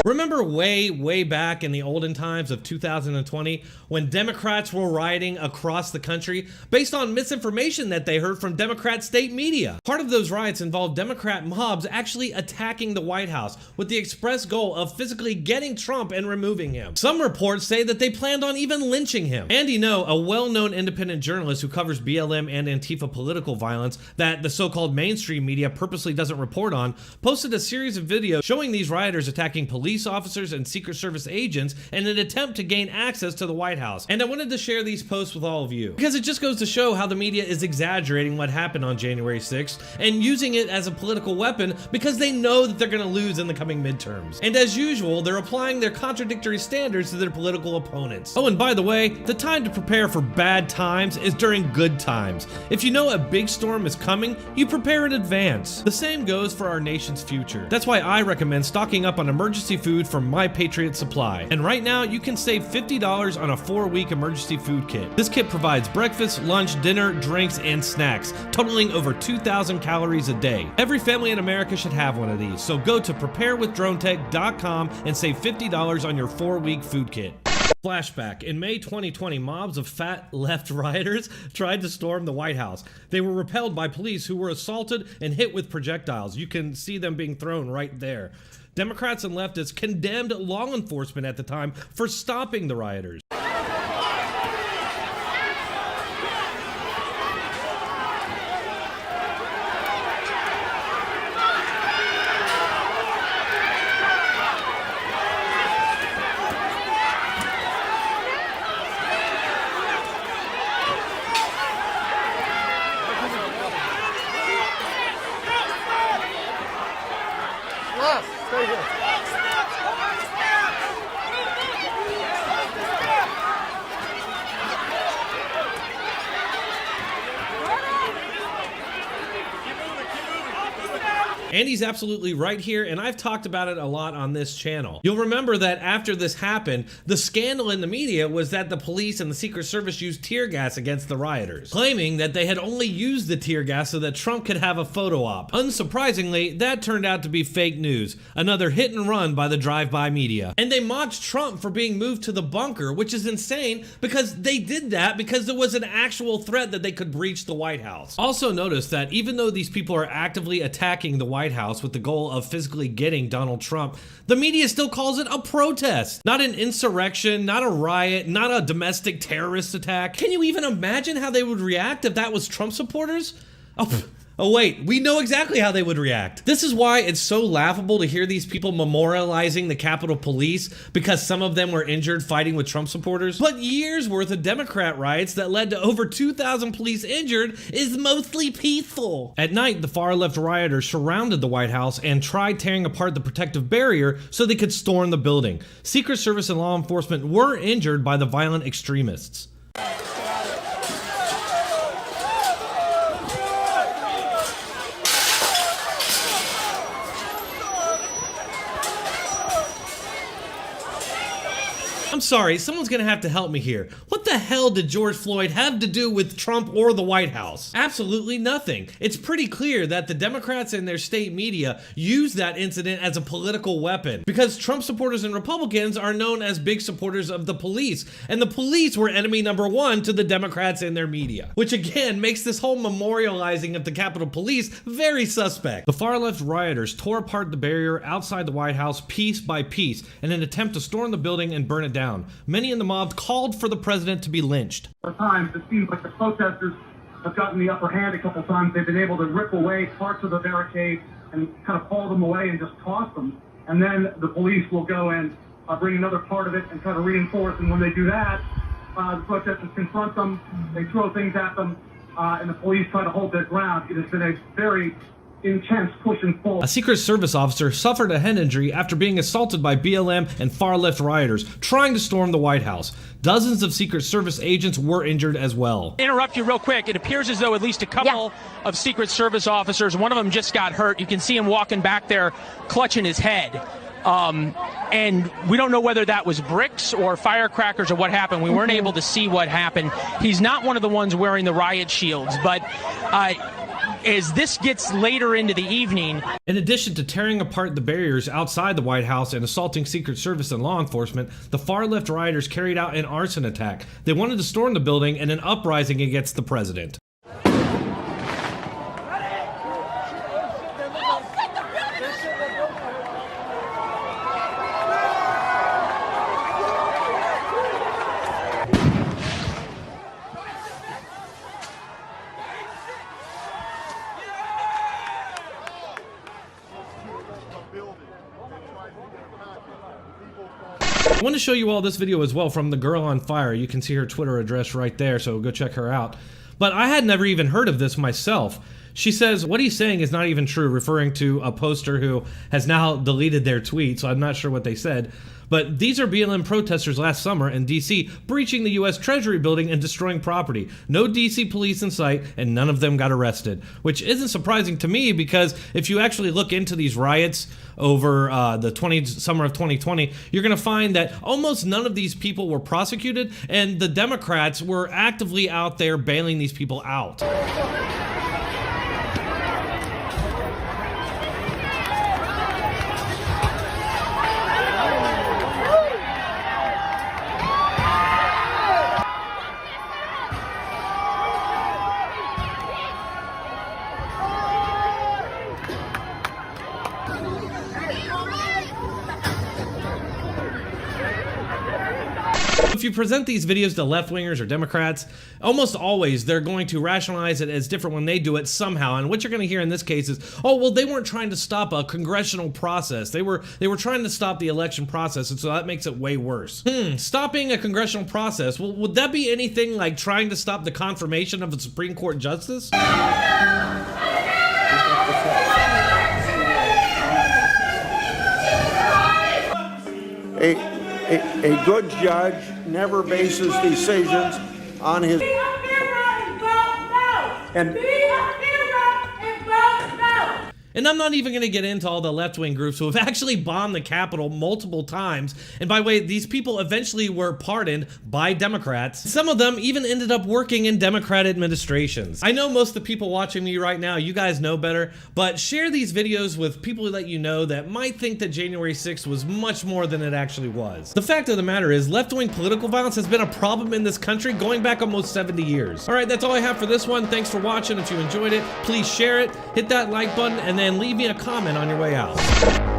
Remember way back in the olden times of 2020 when Democrats were rioting across the country based on misinformation that they heard from Democrat state media? Part of those riots involved Democrat mobs actually attacking the White House with the express goal of physically getting Trump and removing him. Some reports say that they planned on even lynching him. Andy Ngo, a well-known independent journalist who covers BLM and Antifa political violence that the so-called mainstream media purposely doesn't report on, posted a series of videos showing these rioters attacking police officers and Secret Service agents in an attempt to gain access to the White House. And I wanted to share these posts with all of you because it just goes to show how the media is exaggerating what happened on January 6th and using it as a political weapon because they know that they're going to lose in the coming midterms. And as usual, they're applying their contradictory standards to their political opponents. Oh, and by the way, the time to prepare for bad times is during good times. If you know a big storm is coming, you prepare in advance. The same goes for our nation's future. That's why I recommend stocking up on emergency food from My Patriot Supply. And right now, you can save $50 on a 4-week emergency food kit. This kit provides breakfast, lunch, dinner, drinks, and snacks, totaling over 2,000 calories a day. Every family in America should have one of these, so go to preparewithdronetek.com and save $50 on your 4-week food kit. Flashback. In May 2020, mobs of fat left rioters tried to storm the White House. They were repelled by police who were assaulted and hit with projectiles. You can see them being thrown right there. Democrats and leftists condemned law enforcement at the time for stopping the rioters. Andy's absolutely right here, and I've talked about it a lot on this channel. You'll remember that after this happened, the scandal in the media was that the police and the Secret Service used tear gas against the rioters, claiming that they had only used the tear gas so that Trump could have a photo op. Unsurprisingly, that turned out to be fake news, another hit and run by the drive-by media. And they mocked Trump for being moved to the bunker, which is insane because they did that because there was an actual threat that they could breach the White House. Also notice that even though these people are actively attacking the White House with the goal of physically getting Donald Trump, the media still calls it a protest, not an insurrection, not a riot, not a domestic terrorist attack. Can you even imagine how they would react if that was Trump supporters? Oh wait, we know exactly how they would react. This is why it's so laughable to hear these people memorializing the Capitol Police because some of them were injured fighting with Trump supporters. But years worth of Democrat riots that led to over 2,000 police injured is mostly peaceful. At night, the far left rioters surrounded the White House and tried tearing apart the protective barrier so they could storm the building. Secret Service and law enforcement were injured by the violent extremists. I'm sorry, someone's gonna have to help me here. What the hell did George Floyd have to do with Trump or the White House? Absolutely nothing. It's pretty clear that the Democrats and their state media use that incident as a political weapon because Trump supporters and Republicans are known as big supporters of the police, and the police were enemy number one to the Democrats and their media, which again makes this whole memorializing of the Capitol Police very suspect. The far left rioters tore apart the barrier outside the White House piece by piece in an attempt to storm the building and burn it down. Many in the mob called for the president to be lynched. At times, it seems like the protesters have gotten the upper hand a couple times. They've been able to rip away parts of the barricade and kind of haul them away and just toss them. And then the police will go and bring another part of it and try to reinforce. And when they do that, the protesters confront them, they throw things at them, and the police try to hold their ground. It has been a very intense push and pull. A Secret Service officer suffered a head injury after being assaulted by BLM and far-left rioters trying to storm the White House. Dozens of Secret Service agents were injured as well. Interrupt you real quick. It appears as though at least a couple of Secret Service officers, one of them just got hurt. You can see him walking back there clutching his head. And we don't know whether that was bricks or firecrackers or what happened. We weren't able to see what happened. He's not one of the ones wearing the riot shields, but as this gets later into the evening. In addition to tearing apart the barriers outside the White House and assaulting Secret Service and law enforcement, the far-left rioters carried out an arson attack. They wanted to storm the building in an uprising against the president. I want to show you all this video as well from the girl on fire. You can see her Twitter address right there, so go check her out. But I had never even heard of this myself. She says what he's saying is not even true, referring to a poster who has now deleted their tweet, so I'm not sure what they said. But these are BLM protesters last summer in D.C. breaching the U.S. Treasury building and destroying property. No D.C. police in sight, and none of them got arrested. Which isn't surprising to me, because if you actually look into these riots over the summer of 2020, you're going to find that almost none of these people were prosecuted, and the Democrats were actively out there bailing these people out. If you present these videos to left-wingers or Democrats, almost always they're going to rationalize it as different when they do it somehow. And what you're going to hear in this case is, oh, well, they weren't trying to stop a congressional process. They were trying to stop the election process, and so that makes it way worse. Stopping a congressional process, well, would that be anything like trying to stop the confirmation of a Supreme Court justice? A good judge never bases decisions on his... Be a hero and vote no! Be a hero and vote no! And I'm not even going to get into all the left-wing groups who have actually bombed the Capitol multiple times. And by the way, these people eventually were pardoned by Democrats. Some of them even ended up working in Democrat administrations. I know most of the people watching me right now, you guys know better, but share these videos with people that you know that might think that January 6th was much more than it actually was. The fact of the matter is, left-wing political violence has been a problem in this country going back almost 70 years. All right, that's all I have for this one. Thanks for watching. If you enjoyed it, please share it, hit that like button, and then leave me a comment on your way out.